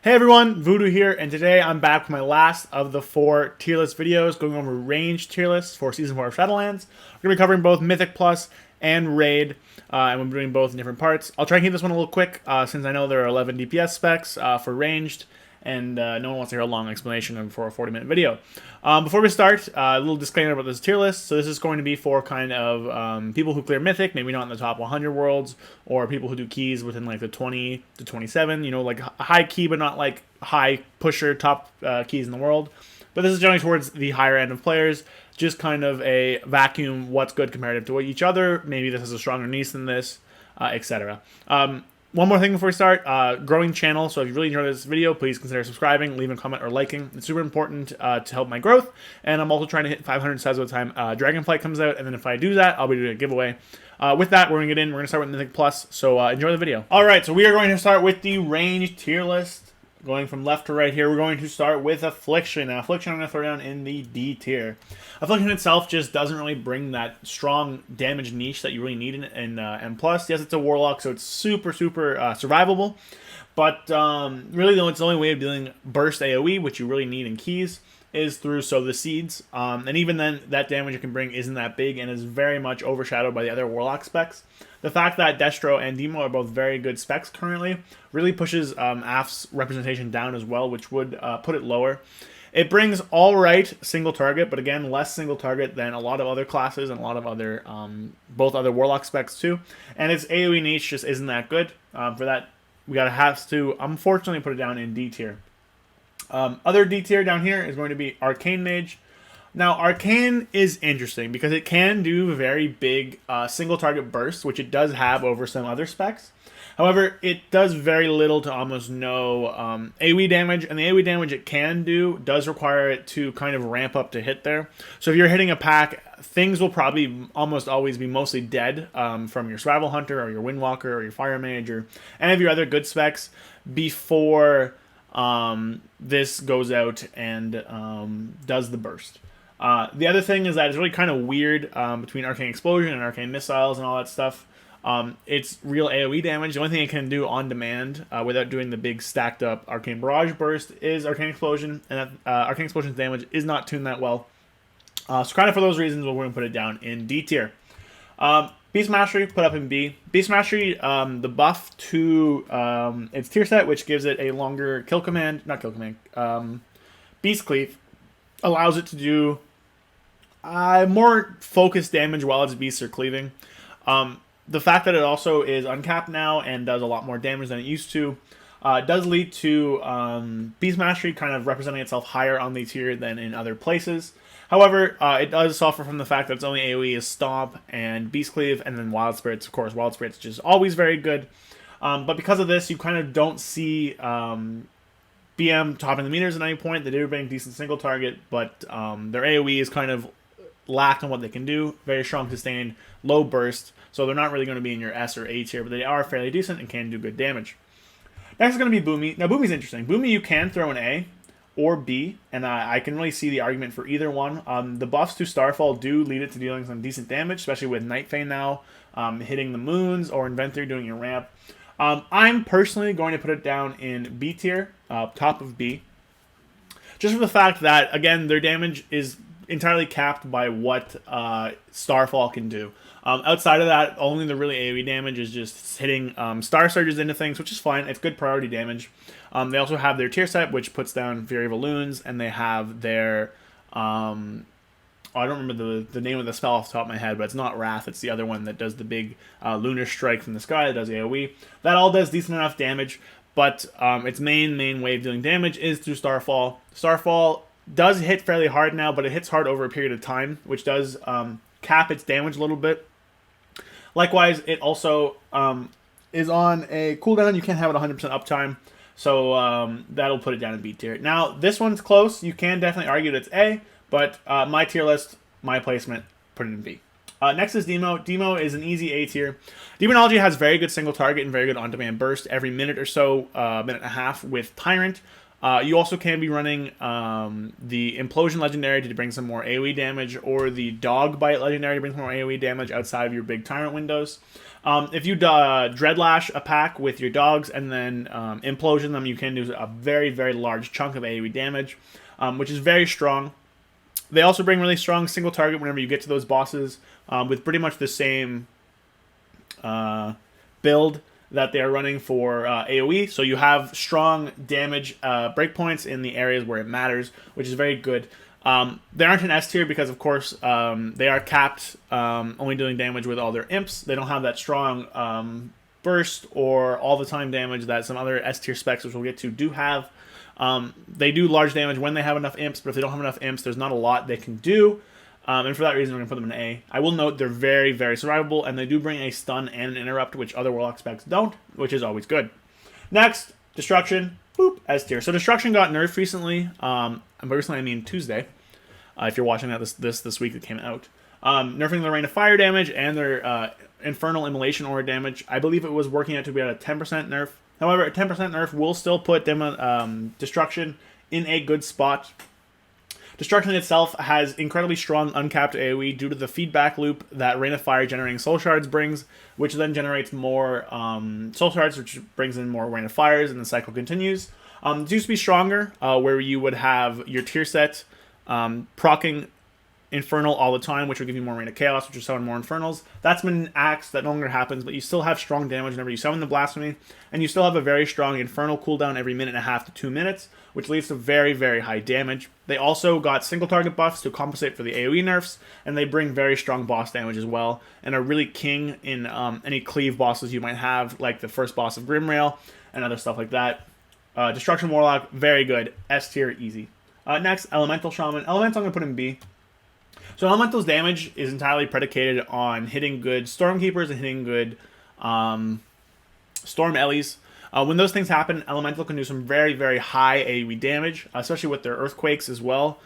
Hey everyone, Voodoo here, and today I'm back with my last of the 4 tier list videos, going over ranged tier lists for Season 4 of Shadowlands. We're going to be covering both Mythic Plus and Raid, and we're doing both in different parts. I'll try and keep this one a little quick, since I know there are 11 DPS specs for ranged, and no one wants to hear a long explanation for a 40-minute video. Before we start, a little disclaimer about this tier list. So this is going to be for kind of people who clear Mythic, maybe not in the top 100 worlds, or people who do keys within like the 20 to 27, you know, like high key but not like high pusher top keys in the world. But this is generally towards the higher end of players, just kind of a vacuum, what's good comparative to each other, maybe this has a stronger niche than this, etc. One more thing before we start, growing channel, so if you really enjoyed this video, please consider subscribing, leaving a comment, or liking. It's super important to help my growth, and I'm also trying to hit 500 subs by the time Dragonflight comes out, and then if I do that, I'll be doing a giveaway. With that, we're going to get in, we're going to start with Mythic Plus, so enjoy the video. Alright, so we are going to start with the range tier list. Going from left to right here, we're going to start with Affliction. Now, Affliction I'm going to throw down in the D tier. Affliction itself just doesn't really bring that strong damage niche that you really need in M+. Yes, it's a Warlock, so it's super survivable. But really, it's the only way of dealing burst AoE, which you really need in keys, is through Sow the Seeds. And even then, that damage it can bring isn't that big and is very much overshadowed by the other Warlock specs. The fact that Destro and Demo are both very good specs currently really pushes AF's representation down as well, which would put it lower. It brings all right single target, but again, less single target than a lot of other classes and a lot of other, both other Warlock specs too. And its AoE niche just isn't that good. For that, we gotta have to, unfortunately, put it down in D tier. Other D tier down here is going to be Arcane Mage. Now, Arcane is interesting because it can do very big single target bursts, which it does have over some other specs. However, it does very little to almost no AoE damage, and the AoE damage it can do does require it to kind of ramp up to hit there. So if you're hitting a pack, things will probably almost always be mostly dead from your Survival Hunter or your Windwalker or your Fire Mage or any of your other good specs before this goes out and does the burst. The other thing is that it's really kind of weird between Arcane Explosion and Arcane Missiles and all that stuff. It's real AoE damage. The only thing it can do on demand without doing the big stacked up Arcane Barrage burst is Arcane Explosion, and that, Arcane Explosion's damage is not tuned that well. So kind of for those reasons, we're going to put it down in D tier. Beast Mastery, put up in B. Beast Mastery, the buff to its tier set, which gives it a longer kill command, not kill command, Beast Cleave, allows it to do more focused damage while its beasts are cleaving. The fact that it also is uncapped now and does a lot more damage than it used to does lead to Beast Mastery kind of representing itself higher on the tier than in other places. However, it does suffer from the fact that its only AoE is Stomp and Beast Cleave, and then Wild Spirits. Of course, Wild Spirits just always very good. But because of this, you kind of don't see BM topping the meters at any point. They do bring decent single target, but their AoE is kind of lacked on what they can do. Very strong sustained, low burst, so they're not really going to be in your S or A tier, but they are fairly decent and can do good damage. Next is going to be Boomy. Now, Boomy's interesting. Boomy, you can throw an A or B, and I can really see the argument for either one. The buffs to Starfall do lead it to dealing some decent damage, especially with Night Fane now, hitting the moons, or Inventor doing your ramp. I'm personally going to put it down in B tier, top of B, just for the fact that, again, their damage is entirely capped by what Starfall can do. Outside of that, only the really AoE damage is just hitting Star Surges into things, which is fine. It's good priority damage. They also have their tier set, which puts down Fury of Loons, and they have their I don't remember the name of the spell off the top of my head, but it's not Wrath. It's the other one that does the big lunar strike from the sky that does AoE. That all does decent enough damage, but its main way of dealing damage is through Starfall. Starfall does hit fairly hard now, but it hits hard over a period of time, which does cap its damage a little bit. Likewise, it also is on a cooldown. You can't have it 100% uptime, so that'll put it down in B tier. Now, this one's close. You can definitely argue that it's A, but my tier list, my placement, put it in B. Next is Demo. Demo is an easy A tier. Demonology has very good single target and very good on-demand burst every minute or so, minute and a half with Tyrant. You also can be running the Implosion Legendary to bring some more AoE damage, or the Dog Bite Legendary to bring some more AoE damage outside of your big Tyrant windows. If you Dreadlash a pack with your dogs and then Implosion them, you can do a very, very large chunk of AoE damage, which is very strong. They also bring really strong single target whenever you get to those bosses with pretty much the same build that they are running for AoE. So you have strong damage breakpoints in the areas where it matters, which is very good. They aren't an S tier because, of course, they are capped, only doing damage with all their imps. They don't have that strong burst or all the time damage that some other S tier specs, which we'll get to, do have. They do large damage when they have enough imps, but if they don't have enough imps, there's not a lot they can do. And for that reason, we're going to put them in A. I will note they're very, very survivable, and they do bring a stun and an interrupt, which other Warlock specs don't, which is always good. Next, Destruction. Boop, S tier. So Destruction got nerfed recently. And by recently, I mean Tuesday. If you're watching that this week, it came out. Nerfing their Rain of Fire damage and their Infernal Immolation Aura damage. I believe it was working out to be at a 10% nerf. However, a 10% nerf will still put Destruction in a good spot. Destruction itself has incredibly strong uncapped AoE due to the feedback loop that Rain of Fire generating Soul Shards brings, which then generates more Soul Shards, which brings in more Rain of Fires, and the cycle continues. It used to be stronger, where you would have your tier set proccing Infernal all the time, which will give you more Rain of Chaos, which will summon more Infernals. That's been axed, that no longer happens, but you still have strong damage whenever you summon the Blasphemy, and you still have a very strong Infernal cooldown every 1.5 to 2 minutes, which leads to very, very high damage. They also got single target buffs to compensate for the AoE nerfs, and they bring very strong boss damage as well, and are really king in any cleave bosses you might have, like the first boss of Grimrail, and other stuff like that. Destruction Warlock, very good. S tier, easy. Next, Elemental Shaman. Elemental, I'm going to put in B. So Elemental's damage is entirely predicated on hitting good Stormkeepers and hitting good Storm Ellies. When those things happen, Elemental can do some very, very high AoE damage, especially with their Earthquakes as well,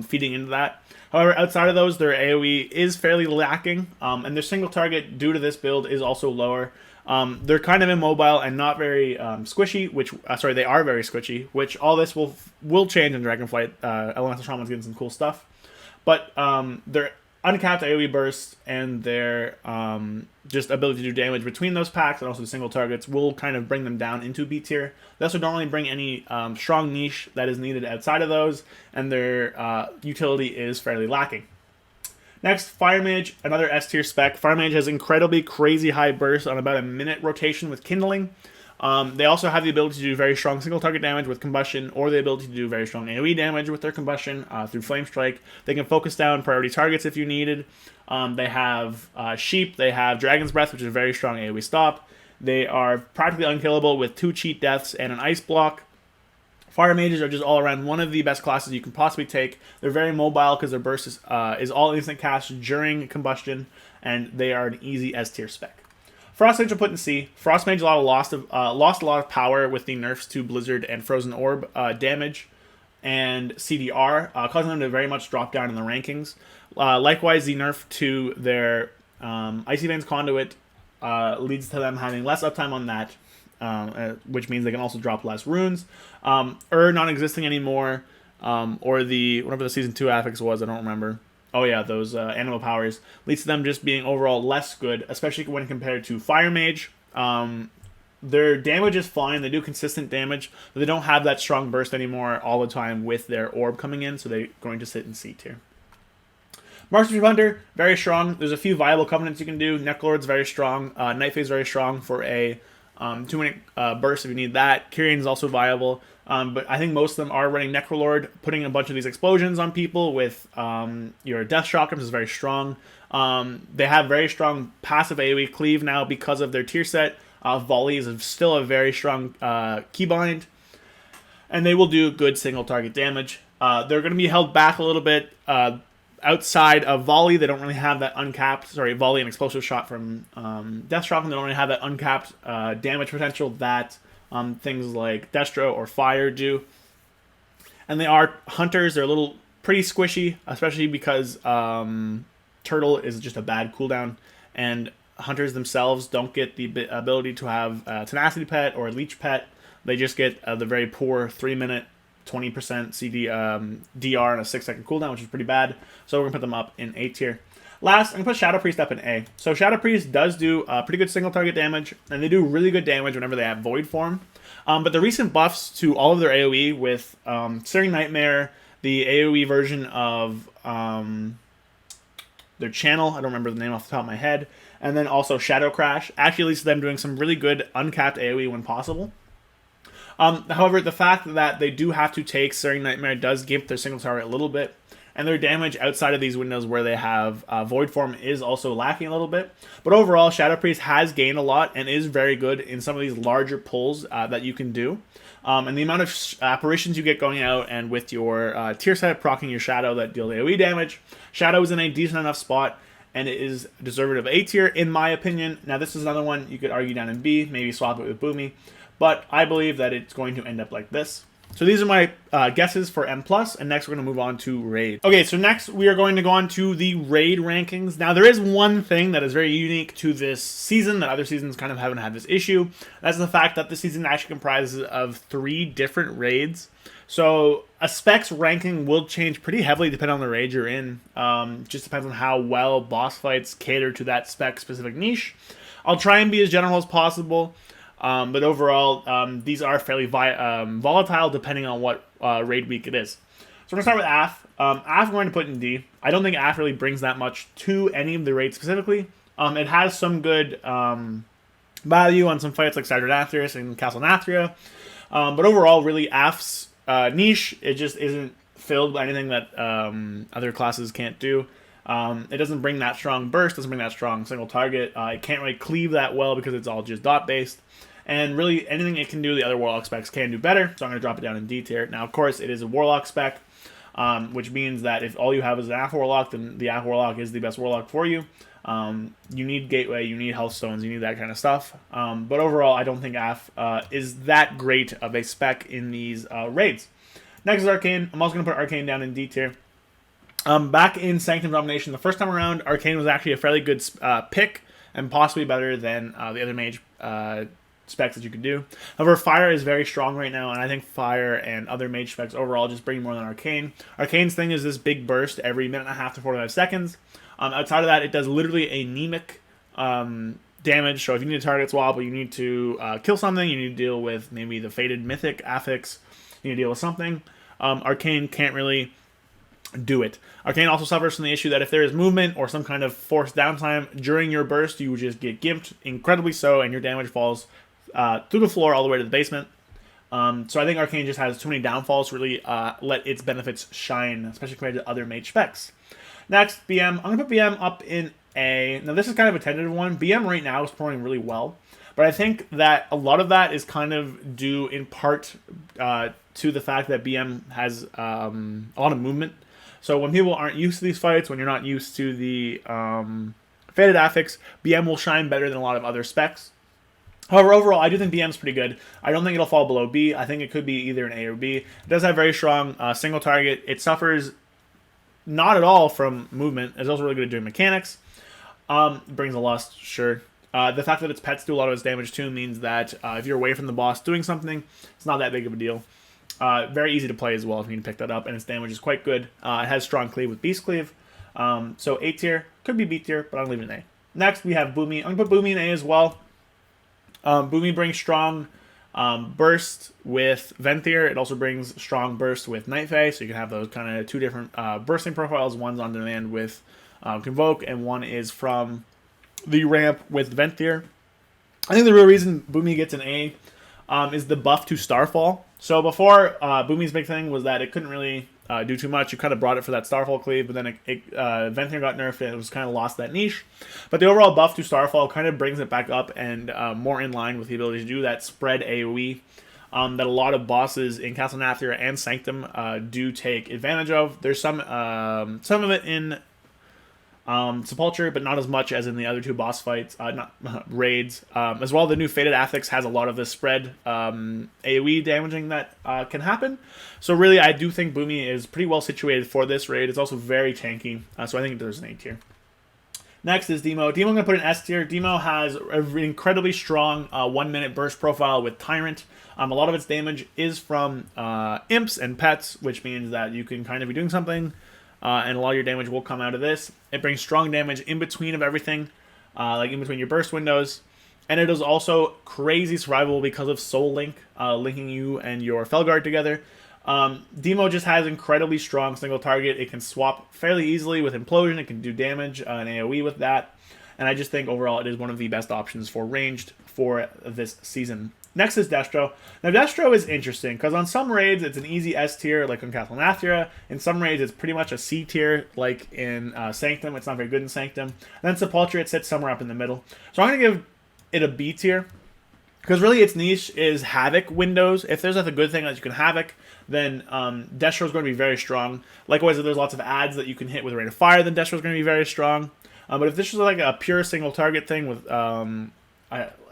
feeding into that. However, outside of those, their AoE is fairly lacking, and their single target, due to this build, is also lower. They're kind of immobile and not very squishy, which, they are very squishy, which all this will change in Dragonflight. Elemental Shaman's getting some cool stuff. But their uncapped AoE burst and their just ability to do damage between those packs and also the single targets will kind of bring them down into B tier. They also don't really bring any strong niche that is needed outside of those, and their utility is fairly lacking. Next, Fire Mage, another S tier spec. Fire Mage has incredibly crazy high burst on about a minute rotation with Kindling. They also have the ability to do very strong single target damage with Combustion, or the ability to do very strong AoE damage with their Combustion through Flame Strike. They can focus down priority targets if you needed. They have Sheep, they have Dragon's Breath, which is a very strong AoE stop. They are practically unkillable with 2 cheat deaths and an Ice Block. Fire Mages are just all around one of the best classes you can possibly take. They're very mobile because their burst is all instant cast during Combustion, and they are an easy S tier spec. Frost Mage will put in C. Frost Mage lost a lot of power with the nerfs to Blizzard and Frozen Orb damage and CDR, causing them to very much drop down in the rankings. Likewise, the nerf to their Icy Veins Conduit leads to them having less uptime on that, which means they can also drop less runes. Not existing anymore, or the whatever the Season 2 affix was, I don't remember. Oh yeah, those animal powers leads to them just being overall less good, especially when compared to Fire Mage. Their damage is fine, they do consistent damage, but they don't have that strong burst anymore all the time with their orb coming in, so they're going to sit in C tier. Marksmanship Hunter, very strong. There's a few viable covenants you can do. Necklord's very strong. Nightfae's very strong for a 2-minute burst if you need that. Kyrion's also viable. But I think most of them are running Necrolord, putting a bunch of these explosions on people with your Death Shock is very strong. They have very strong passive AoE cleave now because of their tier set. Volley is still a very strong keybind. And they will do good single target damage. They're going to be held back a little bit outside of Volley. They don't really have that uncapped, Volley and Explosive Shot from Death Shock, and they don't really have that uncapped damage potential that things like Destro or Fire do. And they are Hunters. They're a little pretty squishy, especially because Turtle is just a bad cooldown, and Hunters themselves don't get the ability to have Tenacity Pet or Leech Pet. They just get the very poor 3-minute 20% CD DR and a 6-second cooldown, which is pretty bad. So we're going to put them up in A tier. Last, I'm going to put Shadow Priest up in A. So Shadow Priest does do pretty good single target damage, and they do really good damage whenever they have Void Form. But the recent buffs to all of their AoE with Searing Nightmare, the AoE version of their channel, I don't remember the name off the top of my head, and then also Shadow Crash, actually leads to them doing some really good uncapped AoE when possible. However, the fact that they do have to take Searing Nightmare does gimp their single target a little bit, and their damage outside of these windows where they have Void Form is also lacking a little bit. But overall, Shadow Priest has gained a lot and is very good in some of these larger pulls that you can do. And the amount of apparitions you get going out and with your tier set proccing your Shadow that deal AoE damage, Shadow is in a decent enough spot, and it is deserving of A tier in my opinion. Now this is another one you could argue down in B, maybe swap it with Boomy, but I believe that it's going to end up like this. So these are my guesses for M+, and next we're going to move on to Raid. Okay, so next we are going to go on to the Raid rankings. Now there is one thing that is very unique to this season that other seasons kind of haven't had this issue. That's the fact that this season actually comprises of 3 different raids. So a spec's ranking will change pretty heavily depending on the raid you're in. Just depends on how well boss fights cater to that spec specific niche. I'll try and be as general as possible. But overall, these are fairly volatile depending on what raid week it is. So we're going to start with AF. AF I'm going to put in D. I don't think AF really brings that much to any of the raids specifically. It has some good value on some fights like Sardonathrius and Castle Nathria. But overall, really, AF's niche, it just isn't filled by anything that other classes can't do. It doesn't bring that strong burst, doesn't bring that strong single target. It can't really cleave that well because it's all just dot based. And really, anything it can do, the other Warlock specs can do better. So I'm going to drop it down in D tier. Now, of course, it is a Warlock spec, which means that if all you have is an AF Warlock, then the AF Warlock is the best Warlock for you. You need Gateway, you need Health Stones, you need that kind of stuff. But overall, I don't think AF is that great of a spec in these raids. Next is Arcane. I'm also going to put Arcane down in D tier. Back in Sanctum Domination, the first time around, Arcane was actually a fairly good pick, and possibly better than the other mage specs that you could do. However, Fire is very strong right now, and I think Fire and other mage specs overall just bring more than Arcane. Arcane's thing is this big burst every minute and a half to 45 seconds. Outside of that, it does literally anemic damage, so if you need a target swap or you need to kill something, you need to deal with maybe the Fated Mythic Affix, you need to deal with something, Arcane can't really do it. Arcane also suffers from the issue that if there is movement or some kind of forced downtime during your burst, you would just get gimped incredibly so, and your damage falls through the floor all the way to the basement. So I think Arcane just has too many downfalls to really let its benefits shine, especially compared to other mage specs. Next, BM. I'm going to put BM up in A. Now this is kind of a tentative one. BM right now is performing really well, but I think that a lot of that is kind of due in part to the fact that BM has a lot of movement. So when people aren't used to these fights, when you're not used to the Fated Affix, BM will shine better than a lot of other specs. However, overall, I do think BM's pretty good. I don't think it'll fall below B. I think it could be either an A or B. It does have very strong single target. It suffers not at all from movement. It's also really good at doing mechanics. Brings a lust, sure. The fact that its pets do a lot of its damage too means that if you're away from the boss doing something, it's not that big of a deal. Very easy to play as well if you can pick that up, and its damage is quite good. It has strong cleave with Beast Cleave. So A tier, could be B tier, but I'm leaving it in A. Next, we have Boomy. I'm going to put Boomy in A as well. Boomy brings strong burst with Venthyr. It also brings strong burst with Night Fae, so you can have those kind of two different bursting profiles. One's on demand with Convoke, and one is from the ramp with Venthyr. I think the real reason Boomy gets an A is the buff to Starfall. So before, Boomy's big thing was that it couldn't really do too much. You kind of brought it for that Starfall cleave, but then Venthyr got nerfed and it was kind of lost that niche. But the overall buff to Starfall kind of brings it back up and more in line with the ability to do that spread AoE that a lot of bosses in Castle Nathria and Sanctum do take advantage of. There's some of it in Sepulture, but not as much as in the other two boss fights, not raids. As well, the new Fated Affix has a lot of this spread AoE damaging that can happen. So really, I do think Boomy is pretty well situated for this raid. It's also very tanky, so I think there's an A tier. Next is Demo. Demo I'm going to put in S tier. Demo has an incredibly strong 1 minute burst profile with Tyrant. A lot of its damage is from imps and pets, which means that you can kind of be doing something and a lot of your damage will come out of this. It brings strong damage in between of everything, like in between your burst windows. And it is also crazy survivable because of Soul Link, linking you and your Felguard together. Demo just has incredibly strong single target. It can swap fairly easily with Implosion. It can do damage and AoE with that. And I just think overall it is one of the best options for ranged for this season. Next is Destro. Now Destro is interesting because on some raids it's an easy S tier like on Cathalonathria. In some raids it's pretty much a C tier like in Sanctum. It's not very good in Sanctum. And then Sepultura, it sits somewhere up in the middle. So I'm going to give it a B tier. Because really its niche is Havoc windows. If there's like a good thing that you can Havoc, then Destro is going to be very strong. Likewise, if there's lots of ads that you can hit with Rain of Fire, then Destro is going to be very strong. But if this was like a pure single target thing with,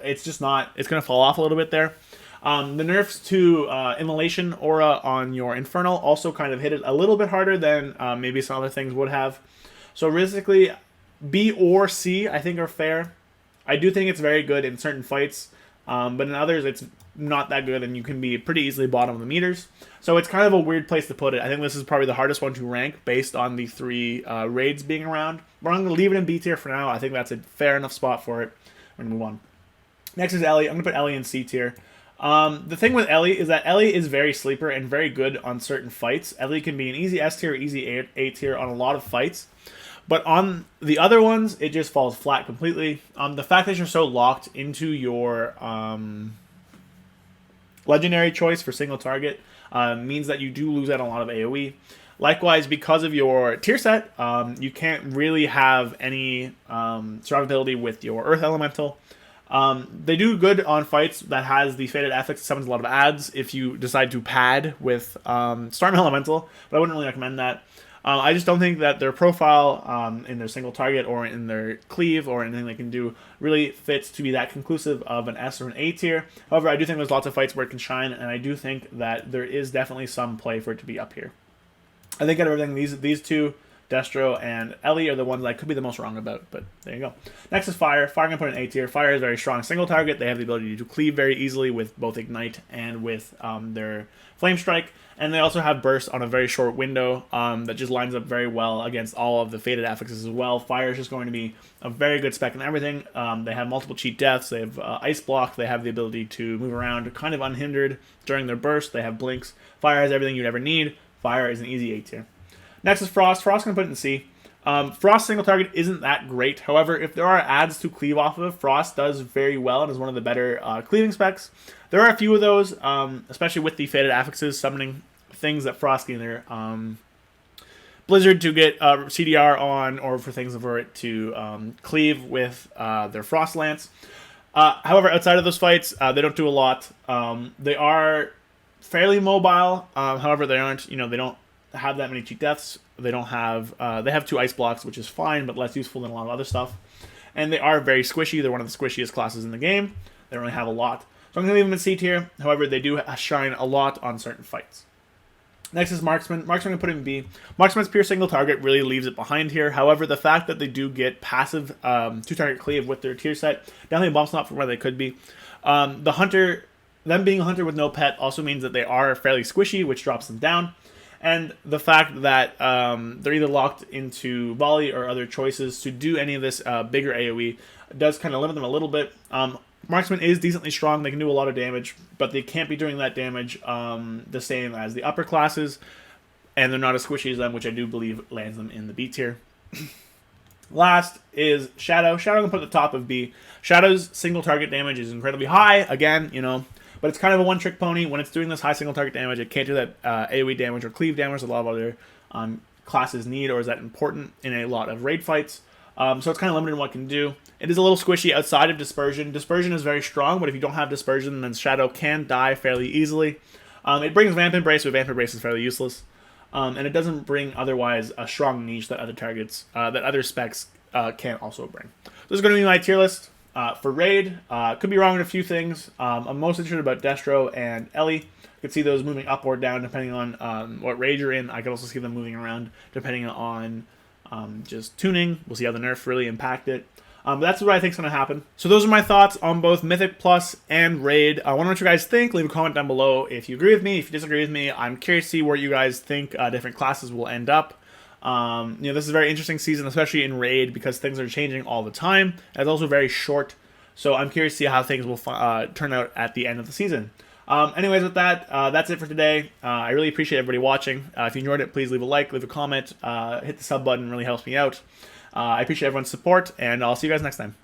it's just not, it's going to fall off a little bit there. The nerfs to Immolation Aura on your Infernal also kind of hit it a little bit harder than maybe some other things would have. So realistically, B or C I think are fair. I do think it's very good in certain fights, but in others it's not that good, and you can be pretty easily bottom of the meters. So it's kind of a weird place to put it. I think this is probably the hardest one to rank based on the 3 raids being around. But I'm going to leave it in B tier for now. I think that's a fair enough spot for it. We're going to move on. Next is Ellie. I'm going to put Ellie in C tier. The thing with Ellie is that Ellie is very sleeper and very good on certain fights. Ellie can be an easy S tier, easy A tier on a lot of fights. But on the other ones, it just falls flat completely. The fact that you're so locked into your legendary choice for single target means that you do lose out on a lot of AoE. Likewise, because of your tier set, you can't really have any survivability with your Earth Elemental. They do good on fights that has the Faded Affix, summons a lot of ads if you decide to pad with Storm Elemental, but I wouldn't really recommend that. I just don't think that their profile in their single target or in their cleave or anything they can do really fits to be that conclusive of an S or an A tier. However, I do think there's lots of fights where it can shine, and I do think that there is definitely some play for it to be up here. I think out of everything, these two, Destro and Ellie, are the ones I could be the most wrong about, but there you go. Next is Fire. Fire I'm going to put in A tier. Fire is very strong single target. They have the ability to cleave very easily with both Ignite and with their Flame Strike. And they also have Burst on a very short window that just lines up very well against all of the Faded Affixes as well. Fire is just going to be a very good spec in everything. They have multiple cheat deaths. They have Ice Block. They have the ability to move around kind of unhindered during their burst. They have Blinks. Fire has everything you'd ever need. Fire is an easy A tier. Next is Frost. Frost I'm going to put in C. Frost single target isn't that great. However, if there are ads to cleave off of, Frost does very well and is one of the better cleaving specs. There are a few of those, especially with the Faded Affixes, summoning things that Frost can either Blizzard to get CDR on, or for things for it to cleave with their Frost Lance. However, outside of those fights, they don't do a lot. They are fairly mobile. However, they aren't, they don't have that many cheat deaths. They don't have, they have 2 ice blocks, which is fine, but less useful than a lot of other stuff. And they are very squishy. They're one of the squishiest classes in the game. They don't really have a lot. So I'm going to leave them in C tier. However, they do shine a lot on certain fights. Next is Marksman. Marksman I'm going to put in B. Marksman's pure single target really leaves it behind here. However, the fact that they do get passive 2-target cleave with their tier set definitely bumps them up from where they could be. The Hunter, them being a Hunter with no pet also means that they are fairly squishy, which drops them down. And the fact that they're either locked into volley or other choices to do any of this bigger AoE does kind of limit them a little bit. Marksman is decently strong. They can do a lot of damage, but they can't be doing that damage the same as the upper classes, and they're not as squishy as them, which I do believe lands them in the B tier. Last is Shadow. Shadow I'm going to put at the top of B. Shadow's single target damage is incredibly high, again, but it's kind of a one-trick pony. When it's doing this high single target damage, it can't do that AoE damage or cleave damage a lot of other classes need, or is that important in a lot of raid fights. So it's kind of limited in what it can do. It is a little squishy outside of Dispersion. Dispersion is very strong, but if you don't have Dispersion, then Shadow can die fairly easily. It brings Vamp Embrace, but Vamp Embrace is fairly useless. And it doesn't bring otherwise a strong niche that other targets, that other specs can also bring. This is going to be my tier list for Raid. Could be wrong in a few things. I'm most interested about Destro and Ellie. You can see those moving up or down depending on what raid you're in. I can also see them moving around depending on just tuning. We'll see how the nerf really impact it. But that's what I think is going to happen. So those are my thoughts on both Mythic Plus and Raid. I want to know what you guys think. Leave a comment down below if you agree with me. If you disagree with me, I'm curious to see where you guys think different classes will end up. This is a very interesting season, especially in Raid, because things are changing all the time. And it's also very short, so I'm curious to see how things will turn out at the end of the season. Anyways, with that, that's it for today. I really appreciate everybody watching. If you enjoyed it, please leave a like, leave a comment, hit the sub button, really helps me out. I appreciate everyone's support, and I'll see you guys next time.